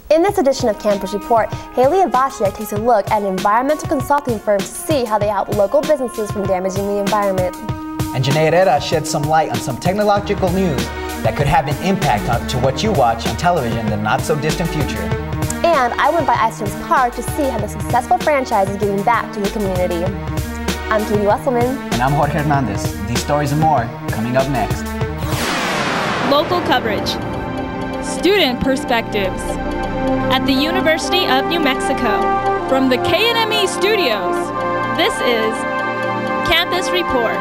In this edition of Campus Report, Haley Ivashek takes a look at an environmental consulting firm to see how they help local businesses from damaging the environment. And Janaya Data sheds some light on some technological news that could have an impact to what you watch on television in the not-so-distant future. And I went by Isotopes Park to see how the successful franchise is giving back to the community. I'm Katie Wesselman. And I'm Jorge Hernandez. These stories and more coming up next. Local coverage. Student perspectives. At the University of New Mexico, from the KNME studios, this is Campus Report.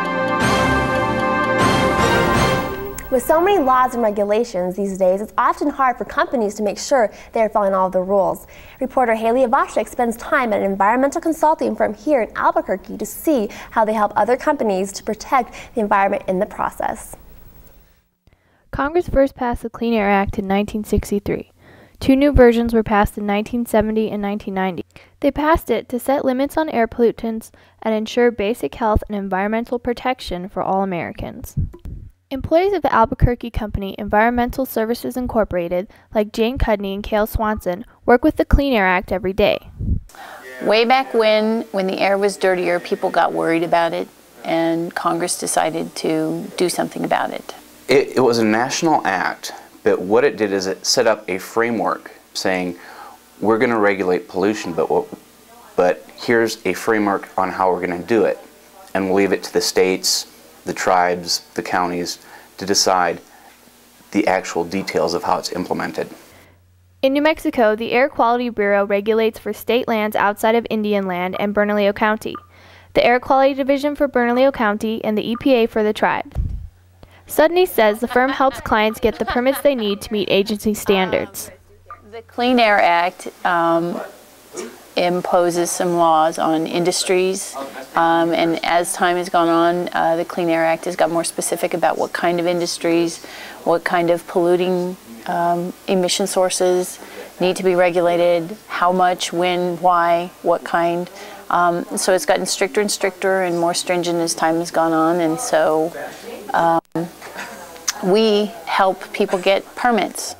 With so many laws and regulations these days, it's often hard for companies to make sure they're following all of the rules. Reporter Haley Ivashek spends time at an environmental consulting firm here in Albuquerque to see how they help other companies to protect the environment in the process. Congress first passed the Clean Air Act in 1963. Two new versions were passed in 1970 and 1990. They passed it to set limits on air pollutants and ensure basic health and environmental protection for all Americans. Employees of the Albuquerque company Environmental Services Incorporated, like Jane Cudney and Cale Swanson, work with the Clean Air Act every day. Way back when the air was dirtier, people got worried about it, and Congress decided to do something about it. It was a national act. But what it did is it set up a framework saying, we're going to regulate pollution, but here's a framework on how we're going to do it. And we'll leave it to the states, the tribes, the counties to decide the actual details of how it's implemented. In New Mexico, the Air Quality Bureau regulates for state lands outside of Indian land and Bernalillo County, the Air Quality Division for Bernalillo County, and the EPA for the tribe. Sudney says the firm helps clients get the permits they need to meet agency standards. The Clean Air Act imposes some laws on industries, and as time has gone on, the Clean Air Act has got more specific about what kind of industries, what kind of polluting emission sources need to be regulated, how much, when, why, what kind. So it's gotten stricter and stricter and more stringent as time has gone on, and so we help people get permits.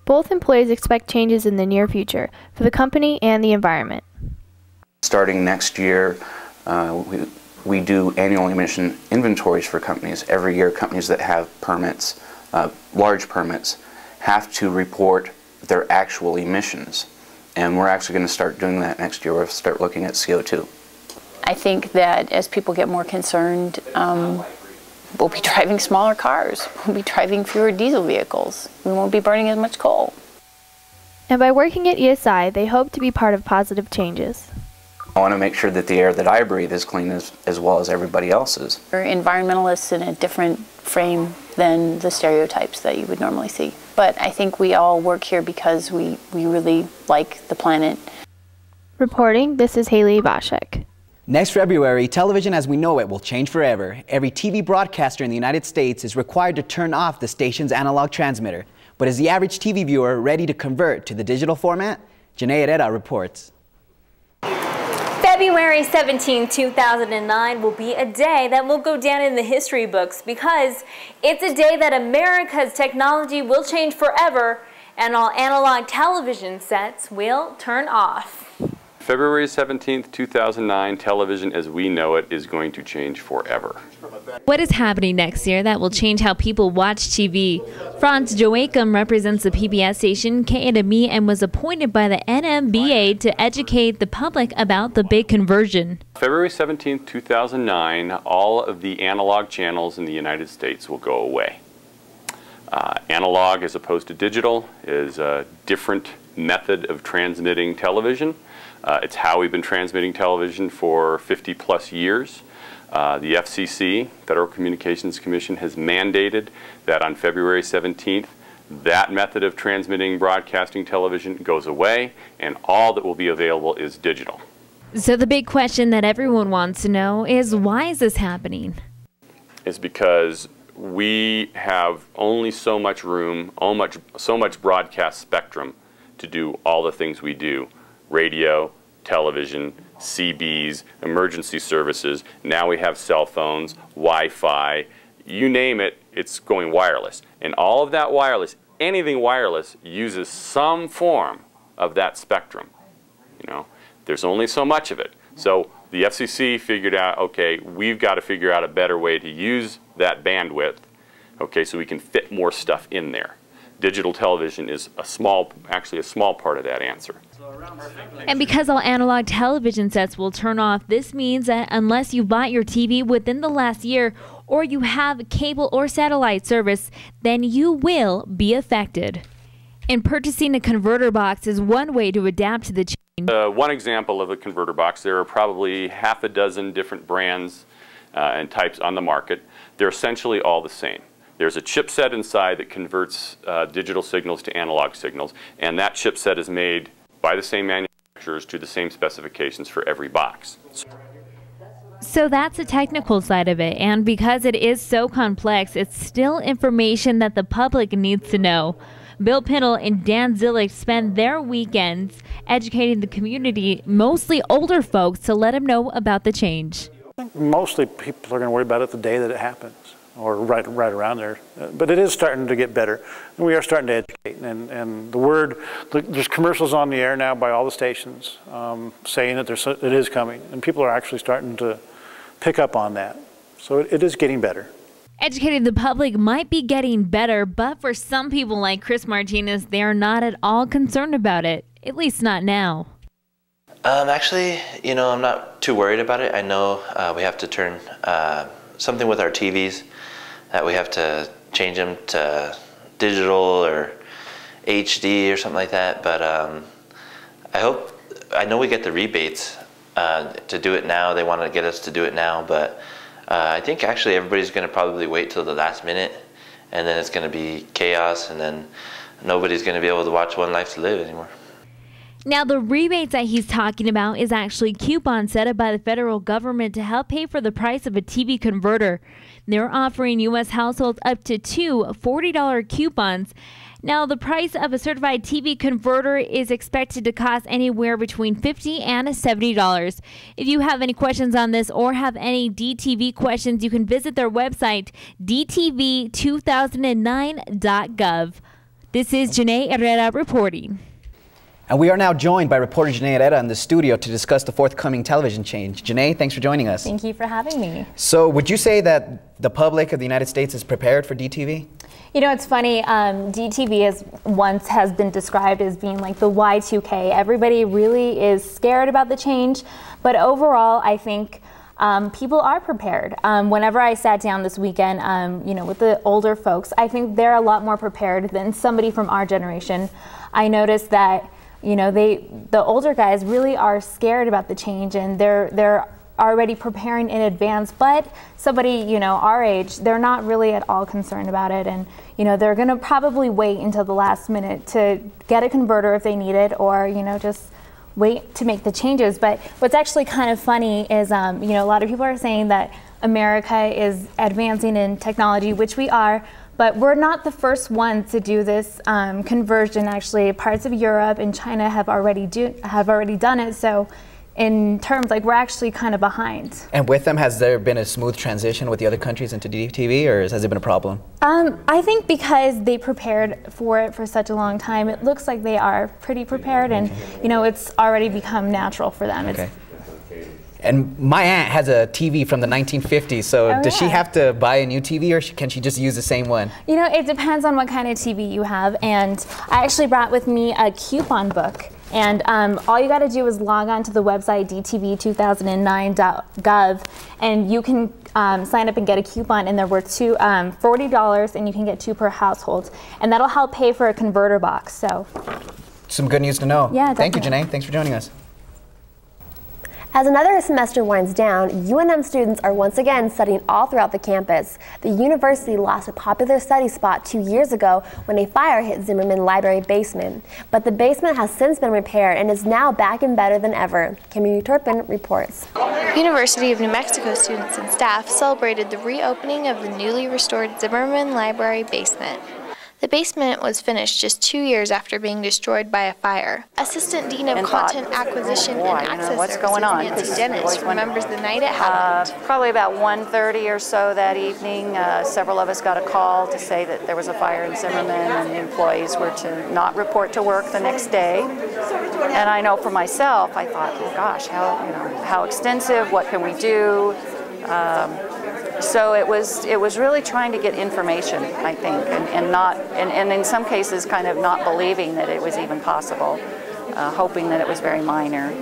Both employees expect changes in the near future for the company and the environment. Starting next year, we do annual emission inventories for companies. Every year, companies that have permits, large permits, have to report their actual emissions. And we're actually going to start doing that next year. We'll start looking at CO2. I think that as people get more concerned, we'll be driving smaller cars. We'll be driving fewer diesel vehicles. We won't be burning as much coal. And by working at ESI, they hope to be part of positive changes. I want to make sure that the air that I breathe is clean as well as everybody else's. We're environmentalists in a different frame than the stereotypes that you would normally see. But I think we all work here because we really like the planet. Reporting, this is Haley Ivashek. Next February, television as we know it will change forever. Every TV broadcaster in the United States is required to turn off the station's analog transmitter. But is the average TV viewer ready to convert to the digital format? Janaya Data reports. February 17, 2009 will be a day that will go down in the history books because it's a day that America's technology will change forever and all analog television sets will turn off. February 17th, 2009, television as we know it is going to change forever. What is happening next year that will change how people watch TV? Franz Joachim represents the PBS station KNME and was appointed by the NMBA to educate the public about the big conversion. February 17th, 2009, all of the analog channels in the United States will go away. Analog as opposed to digital is a different method of transmitting television. It's how we've been transmitting television for 50+ years. The FCC, Federal Communications Commission, has mandated that on February 17th, that method of transmitting broadcasting television goes away, and all that will be available is digital. So the big question that everyone wants to know is, why is this happening? It's because we have only so much room, so much broadcast spectrum to do all the things we do. Radio, television, CBs, emergency services. Now we have cell phones, Wi-Fi, you name it, it's going wireless. And all of that wireless, anything wireless, uses some form of that spectrum. You know, there's only so much of it. So the FCC figured out, okay, we've got to figure out a better way to use that bandwidth, okay, so we can fit more stuff in there. Digital television is actually a small part of that answer. And because all analog television sets will turn off, this means that unless you bought your TV within the last year or you have cable or satellite service, then you will be affected. And purchasing a converter box is one way to adapt to the change. One example of a converter box, there are probably half a dozen different brands and types on the market. They're essentially all the same. There's a chipset inside that converts digital signals to analog signals, and that chipset is made by the same manufacturers to the same specifications for every box. So that's the technical side of it, and because it is so complex, it's still information that the public needs to know. Bill Pinnell and Dan Zillick spend their weekends educating the community, mostly older folks, to let them know about the change. I think mostly people are going to worry about it the day that it happens, or right around there. But it is starting to get better. And we are starting to educate. And the word, there's commercials on the air now by all the stations saying that it is coming. And people are actually starting to pick up on that. So it is getting better. Educating the public might be getting better, but for some people like Chris Martinez, they are not at all concerned about it, at least not now. Actually, you know, I'm not too worried about it. I know we have to turn something with our TVs, that we have to change them to digital or HD or something like that, but I know we get the rebates to do it now. They want to get us to do it now, but I think actually everybody's going to probably wait till the last minute, and then it's going to be chaos, and then nobody's going to be able to watch One Life to Live anymore. Now, the rebates that he's talking about is actually coupons set up by the federal government to help pay for the price of a TV converter. They're offering U.S. households up to two $40 coupons. Now, the price of a certified TV converter is expected to cost anywhere between $50 and $70. If you have any questions on this or have any DTV questions, you can visit their website, dtv2009.gov. This is Janaya Data reporting. And we are now joined by reporter Janaya Data in the studio to discuss the forthcoming television change. Janaya, thanks for joining us. Thank you for having me. So would you say that the public of the United States is prepared for DTV? You know, it's funny, DTV once has been described as being like the Y2K. Everybody really is scared about the change, but overall, I think people are prepared. Whenever I sat down this weekend, you know, with the older folks, I think they're a lot more prepared than somebody from our generation. I noticed that, you know, the older guys really are scared about the change, and they're already preparing in advance, but somebody, you know, our age, they're not really at all concerned about it, and, you know, they're going to probably wait until the last minute to get a converter if they need it, or, you know, just wait to make the changes. But what's actually kind of funny is, you know, a lot of people are saying that America is advancing in technology, which we are, but we're not the first ones to do this conversion. Actually, parts of Europe and China have already done it. So in terms, like, we're actually kind of behind. And with them, has there been a smooth transition with the other countries into DTV, or has it been a problem? I think because they prepared for it for such a long time, it looks like they are pretty prepared, and, you know, it's already become natural for them. Okay. And my aunt has a TV from the 1950s, so does she have to buy a new TV, or can she just use the same one? You know, it depends on what kind of TV you have, and I actually brought with me a coupon book. And all you got to do is log on to the website dtv2009.gov, and you can sign up and get a coupon, and they're worth $40, and you can get two per household, and that'll help pay for a converter box. So, some good news to know. Yeah, definitely. Thank you, Janaya. Thanks for joining us. As another semester winds down, UNM students are once again studying all throughout the campus. The university lost a popular study spot 2 years ago when a fire hit Zimmer Library basement. But the basement has since been repaired and is now back and better than ever. Kimmy Turpin reports. University of New Mexico students and staff celebrated the reopening of the newly restored Zimmerman Library basement. The basement was finished just 2 years after being destroyed by a fire. Assistant Dean of Content Acquisition and Access Services, Nancy Dennis, remembers the night it happened. Probably about 1:30 or so that evening, several of us got a call to say that there was a fire in Zimmerman and the employees were to not report to work the next day. And I know for myself, I thought, oh gosh, how extensive, what can we do? So it was really trying to get information, I think, and in some cases kind of not believing that it was even possible, hoping that it was very minor.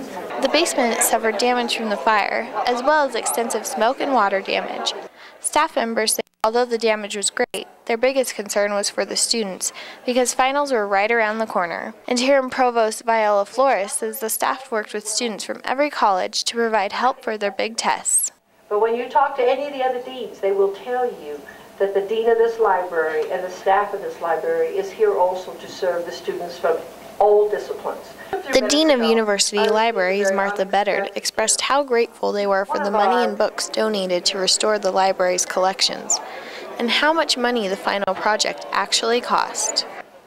The basement suffered damage from the fire, as well as extensive smoke and water damage. Staff members say although the damage was great, their biggest concern was for the students, because finals were right around the corner. Interim Provost Viola Flores says the staff worked with students from every college to provide help for their big tests. But when you talk to any of the other deans, they will tell you that the dean of this library and the staff of this library is here also to serve the students from all disciplines. The Dean of University Libraries, Martha Beddard, expressed how grateful they were for the money and books donated to restore the library's collections, and how much money the final project actually cost.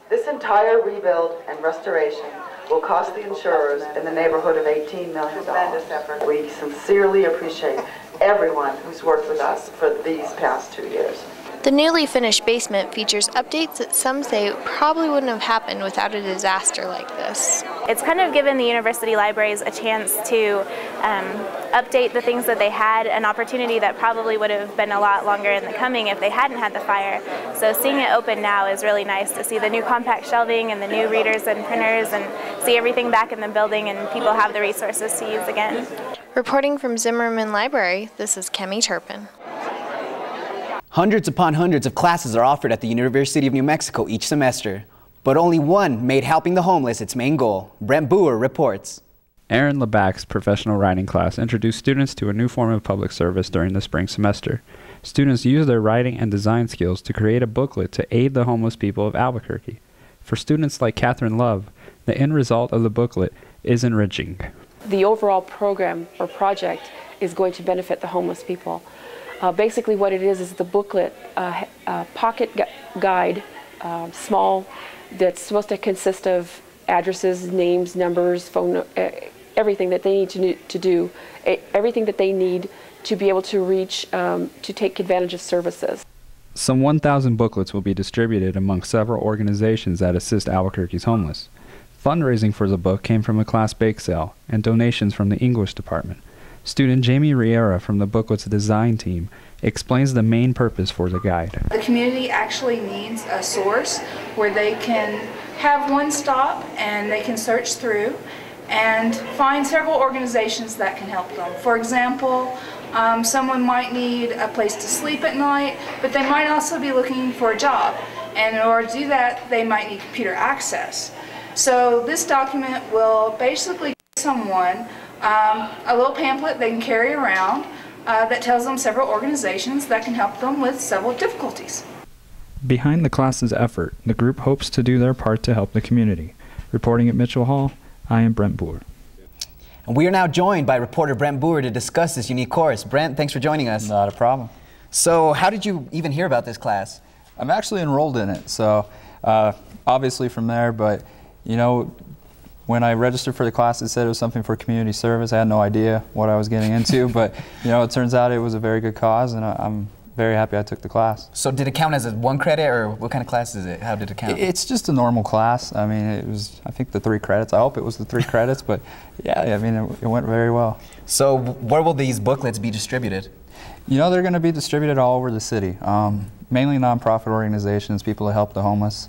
This entire rebuild and restoration will cost the insurers in the neighborhood of $18 million. We sincerely appreciate everyone who's worked with us for these past 2 years. The newly finished basement features updates that some say probably wouldn't have happened without a disaster like this. It's kind of given the university libraries a chance to update the things that they had, an opportunity that probably would have been a lot longer in the coming if they hadn't had the fire. So seeing it open now is really nice to see the new compact shelving and the new readers and printers and see everything back in the building and people have the resources to use again. Reporting from Zimmerman Library, this is Kemi Turpin. Hundreds upon hundreds of classes are offered at the University of New Mexico each semester, but only one made helping the homeless its main goal. Brent Booher reports. Aaron Leback's professional writing class introduced students to a new form of public service during the spring semester. Students used their writing and design skills to create a booklet to aid the homeless people of Albuquerque. For students like Catherine Love, the end result of the booklet is enriching. The overall program or project is going to benefit the homeless people. Basically what it is the booklet, pocket guide, small, that's supposed to consist of addresses, names, numbers, phone, everything that they need to do, everything that they need to be able to reach, to take advantage of services. Some 1,000 booklets will be distributed among several organizations that assist Albuquerque's homeless. Fundraising for the book came from a class bake sale and donations from the English department. Student Jamie Riera from the booklet's design team explains the main purpose for the guide. The community actually needs a source where they can have one stop and they can search through and find several organizations that can help them. For example, someone might need a place to sleep at night, but they might also be looking for a job. And in order to do that, they might need computer access. So this document will basically give someone a little pamphlet they can carry around that tells them several organizations that can help them with several difficulties. Behind the class's effort, the group hopes to do their part to help the community. Reporting at Mitchell Hall, I am Brent Booher. And we are now joined by reporter Brent Booher to discuss this unique course. Brent, thanks for joining us. Not a problem. So how did you even hear about this class? I'm actually enrolled in it, so obviously from there, but you know, when I registered for the class, it said it was something for community service. I had no idea what I was getting into, but you know, it turns out it was a very good cause, and I'm very happy I took the class. So did it count as a 1 credit, or what kind of class is it? How did it count? It's just a normal class. I mean, it was, I think, the 3 credits. I hope it was the 3 credits, but yeah, I mean, it went very well. So where will these booklets be distributed? You know, they're going to be distributed all over the city, mainly nonprofit organizations, people to help the homeless.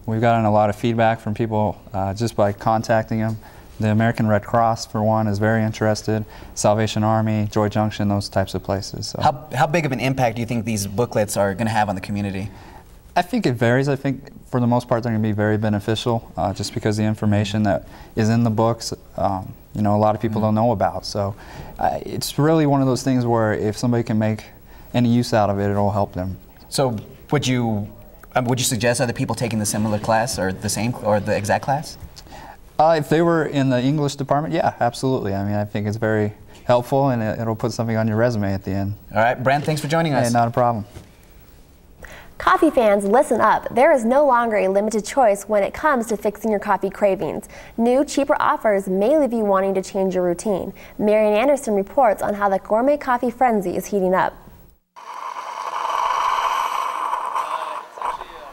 We've gotten a lot of feedback from people just by contacting them. The American Red Cross, for one, is very interested. Salvation Army, Joy Junction, those types of places. So. How big of an impact do you think these booklets are going to have on the community? I think it varies. I think for the most part they're going to be very beneficial just because the information that is in the books, you know, a lot of people don't know about. So it's really one of those things where if somebody can make any use out of it, it'll help them. So would you suggest other people taking the similar class or the same or the exact class? If they were in the English department, yeah, absolutely. I mean, I think it's very helpful, and it'll put something on your resume at the end. All right, Brent, thanks for joining us. Hey, not a problem. Coffee fans, listen up. There is no longer a limited choice when it comes to fixing your coffee cravings. New, cheaper offers may leave you wanting to change your routine. Marian Anderson reports on how the gourmet coffee frenzy is heating up.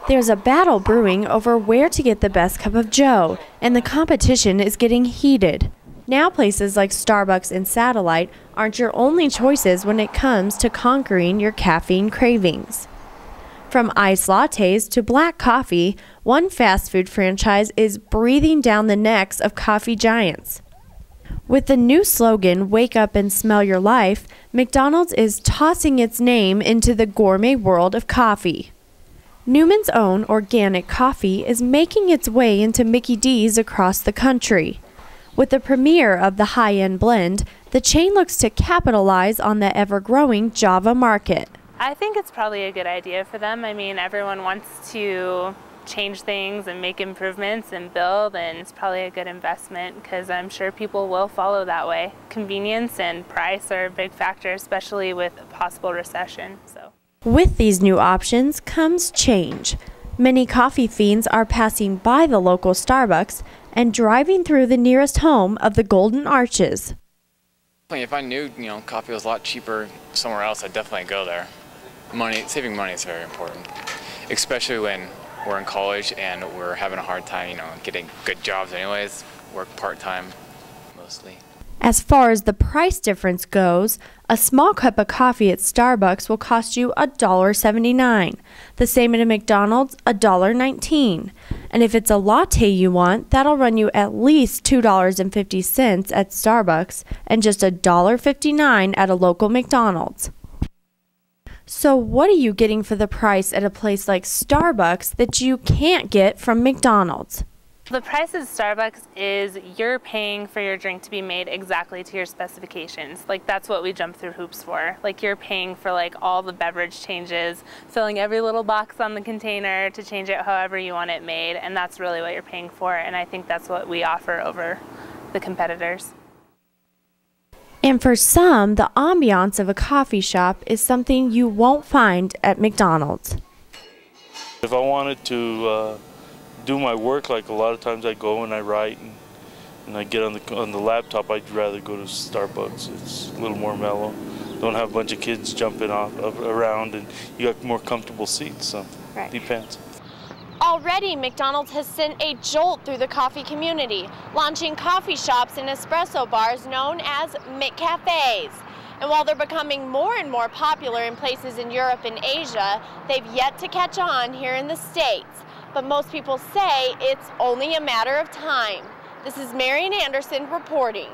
There's a battle brewing over where to get the best cup of joe, and the competition is getting heated. Now places like Starbucks and Satellite aren't your only choices when it comes to conquering your caffeine cravings. From iced lattes to black coffee, one fast food franchise is breathing down the necks of coffee giants. With the new slogan, "Wake up and smell your life," McDonald's is tossing its name into the gourmet world of coffee. Newman's Own organic coffee is making its way into Mickey D's across the country. With the premiere of the high-end blend, the chain looks to capitalize on the ever-growing Java market. I think it's probably a good idea for them. I mean, everyone wants to change things and make improvements and build, and it's probably a good investment because I'm sure people will follow that way. Convenience and price are a big factor, especially with a possible recession. With these new options comes change. Many coffee fiends are passing by the local Starbucks and driving through the nearest home of the Golden Arches. If I knew, coffee was a lot cheaper somewhere else, I'd definitely go there. Saving money is very important, especially when we're in college and we're having a hard time, getting good jobs anyways, work part-time mostly. As far as the price difference goes, a small cup of coffee at Starbucks will cost you $1.79. The same at a McDonald's, $1.19. And if it's a latte you want, that'll run you at least $2.50 at Starbucks and just $1.59 at a local McDonald's. So what are you getting for the price at a place like Starbucks that you can't get from McDonald's? The price at Starbucks is you're paying for your drink to be made exactly to your specifications. Like, that's what we jump through hoops for. Like, you're paying for all the beverage changes, filling every little box on the container to change it however you want it made, and that's really what you're paying for, and I think that's what we offer over the competitors. And for some, the ambiance of a coffee shop is something you won't find at McDonald's. If I wanted to do my work, like a lot of times I go and I write and I get on the laptop, I'd rather go to Starbucks. It's a little more mellow. Don't have a bunch of kids jumping around, and you got more comfortable seats, so depends. Already, McDonald's has sent a jolt through the coffee community, launching coffee shops and espresso bars known as McCafes. And while they're becoming more and more popular in places in Europe and Asia, they've yet to catch on here in the States. But most people say it's only a matter of time. This is Marian Anderson reporting.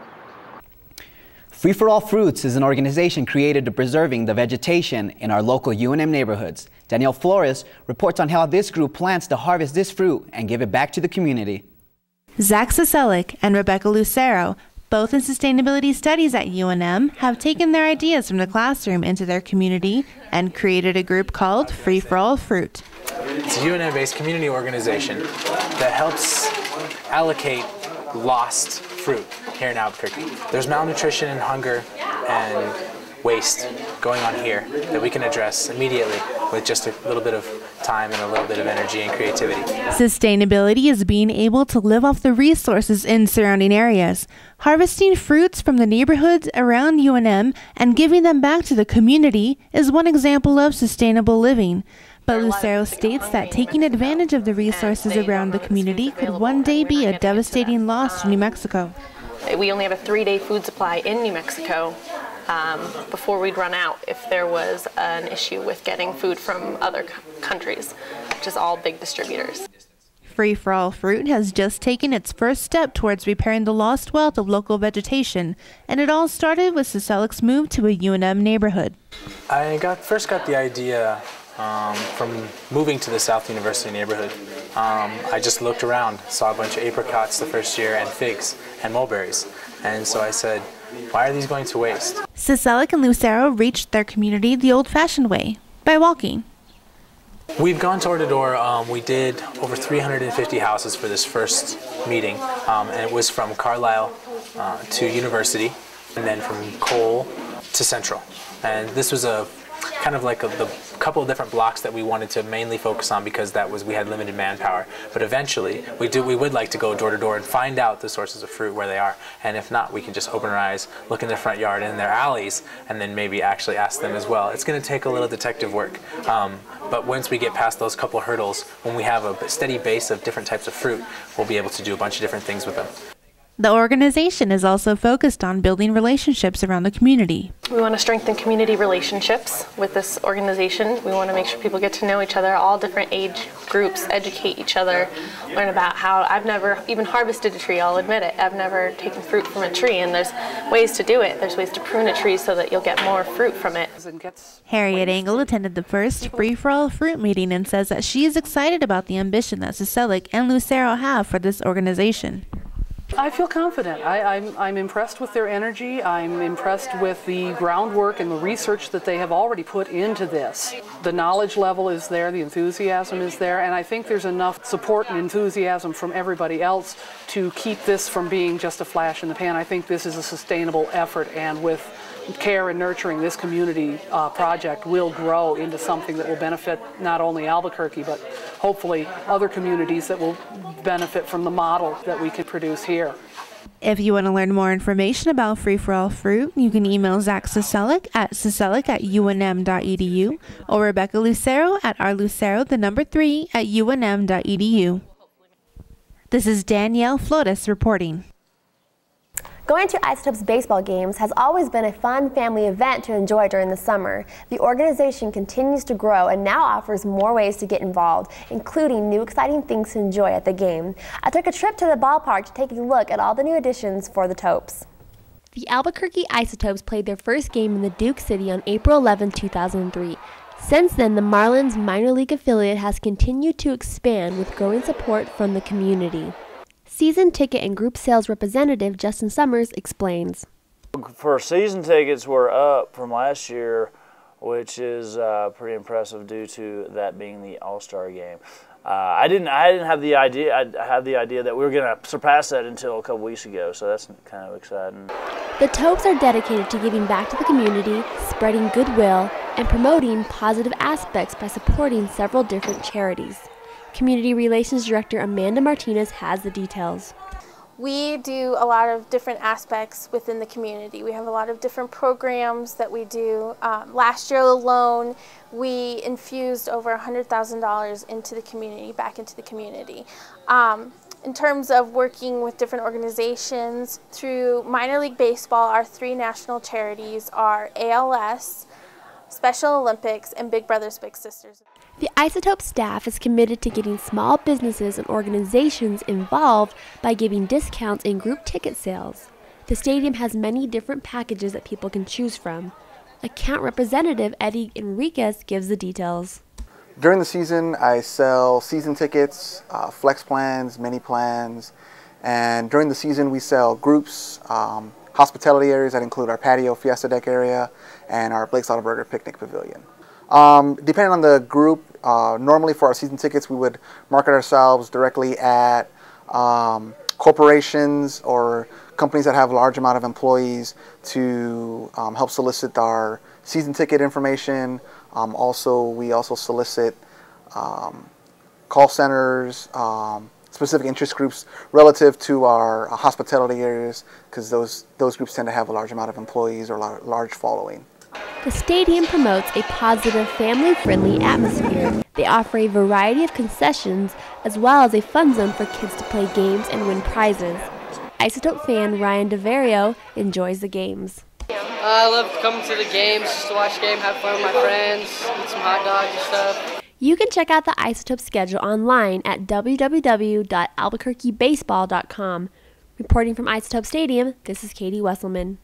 Free for All Fruits is an organization created to preserving the vegetation in our local UNM neighborhoods. Danielle Flores reports on how this group plans to harvest this fruit and give it back to the community. Zach Siselic and Rebecca Lucero, both in sustainability studies at UNM, have taken their ideas from the classroom into their community and created a group called Free for All Fruit. It's a UNM-based community organization that helps allocate lost fruit here in Albuquerque. There's malnutrition and hunger and waste going on here that we can address immediately with just a little bit of time and a little bit of energy and creativity. Sustainability is being able to live off the resources in surrounding areas, harvesting fruits from the neighborhoods around UNM and giving them back to the community is one example of sustainable living. But Lucero states that taking advantage of the resources around the community could one day be a devastating loss to New Mexico. We only have a 3-day food supply in New Mexico before we'd run out if there was an issue with getting food from other countries, which is all big distributors. Free for All Fruit has just taken its first step towards repairing the lost wealth of local vegetation, and it all started with Siselic's move to a UNM neighborhood. I first got the idea from moving to the South University neighborhood. I just looked around, saw a bunch of apricots the first year and figs and mulberries, and so I said, why are these going to waste? Siselic and Lucero reached their community the old-fashioned way, by walking. We've gone door to door. We did over 350 houses for this first meeting, and it was from Carlisle to University, and then from Cole to Central. And this was a kind of like the couple of different blocks that we wanted to mainly focus on because we had limited manpower. But eventually, we would like to go door to door and find out the sources of fruit where they are. And if not, we can just open our eyes, look in their front yard and in their alleys, and then maybe actually ask them as well. It's going to take a little detective work. But once we get past those couple hurdles, when we have a steady base of different types of fruit, we'll be able to do a bunch of different things with them. The organization is also focused on building relationships around the community. We want to strengthen community relationships with this organization. We want to make sure people get to know each other, all different age groups, educate each other, learn about how I've never even harvested a tree, I'll admit it. I've never taken fruit from a tree, and there's ways to do it. There's ways to prune a tree so that you'll get more fruit from it. Harriet Engel attended the first free-for-all fruit meeting and says that she is excited about the ambition that Siselic and Lucero have for this organization. I feel confident. I'm impressed with their energy. I'm impressed with the groundwork and the research that they have already put into this. The knowledge level is there, the enthusiasm is there, and I think there's enough support and enthusiasm from everybody else to keep this from being just a flash in the pan. I think this is a sustainable effort, and with care and nurturing, this community project will grow into something that will benefit not only Albuquerque, but hopefully other communities that will benefit from the model that we can produce here. If you want to learn more information about Free-for-All Fruit, you can email Zach Siselic at siselic@unm.edu or Rebecca Lucero at rlucero3@unm.edu. This is Danielle Flores reporting. Going to Isotopes baseball games has always been a fun family event to enjoy during the summer. The organization continues to grow and now offers more ways to get involved, including new exciting things to enjoy at the game. I took a trip to the ballpark to take a look at all the new additions for the Topes. The Albuquerque Isotopes played their first game in the Duke City on April 11, 2003. Since then, the Marlins minor league affiliate has continued to expand with growing support from the community. Season ticket and group sales representative Justin Summers explains. For season tickets, we're up from last year, which is pretty impressive due to that being the All-Star game. I didn't have the idea. I had the idea that we were going to surpass that until a couple weeks ago, so that's kind of exciting. The Topes are dedicated to giving back to the community, spreading goodwill, and promoting positive aspects by supporting several different charities. Community Relations Director Amanda Martinez has the details. We do a lot of different aspects within the community. We have a lot of different programs that we do. Last year alone, we infused over $100,000 into the community, back into the community. In terms of working with different organizations, through minor league baseball, our three national charities are ALS, Special Olympics, and Big Brothers Big Sisters. The Isotope staff is committed to getting small businesses and organizations involved by giving discounts in group ticket sales. The stadium has many different packages that people can choose from. Account representative Eddie Enriquez gives the details. During the season, I sell season tickets, flex plans, mini plans, and during the season we sell groups, hospitality areas that include our patio fiesta deck area and our Blake's Auto Burger picnic pavilion. Depending on the group, normally for our season tickets we would market ourselves directly at corporations or companies that have a large amount of employees to help solicit our season ticket information. We also solicit call centers, specific interest groups relative to our hospitality areas, because those groups tend to have a large amount of employees or a large following. The stadium promotes a positive, family-friendly atmosphere. They offer a variety of concessions as well as a fun zone for kids to play games and win prizes. Isotope fan Ryan DeVario enjoys the games. I love coming to the games, just to watch the game, have fun with my friends, eat some hot dogs and stuff. You can check out the Isotope schedule online at www.albuquerquebaseball.com. Reporting from Isotope Stadium, this is Katie Wesselman.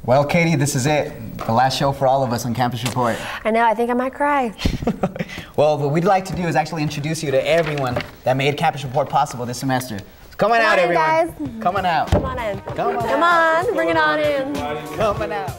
Well, Katie, this is it. The last show for all of us on Campus Report. I know, I think I might cry. Well, what we'd like to do is actually introduce you to everyone that made Campus Report possible this semester. Come on out, everyone. Guys. Come on out. Come on in. Come on. Come on, bring it on in. Coming out.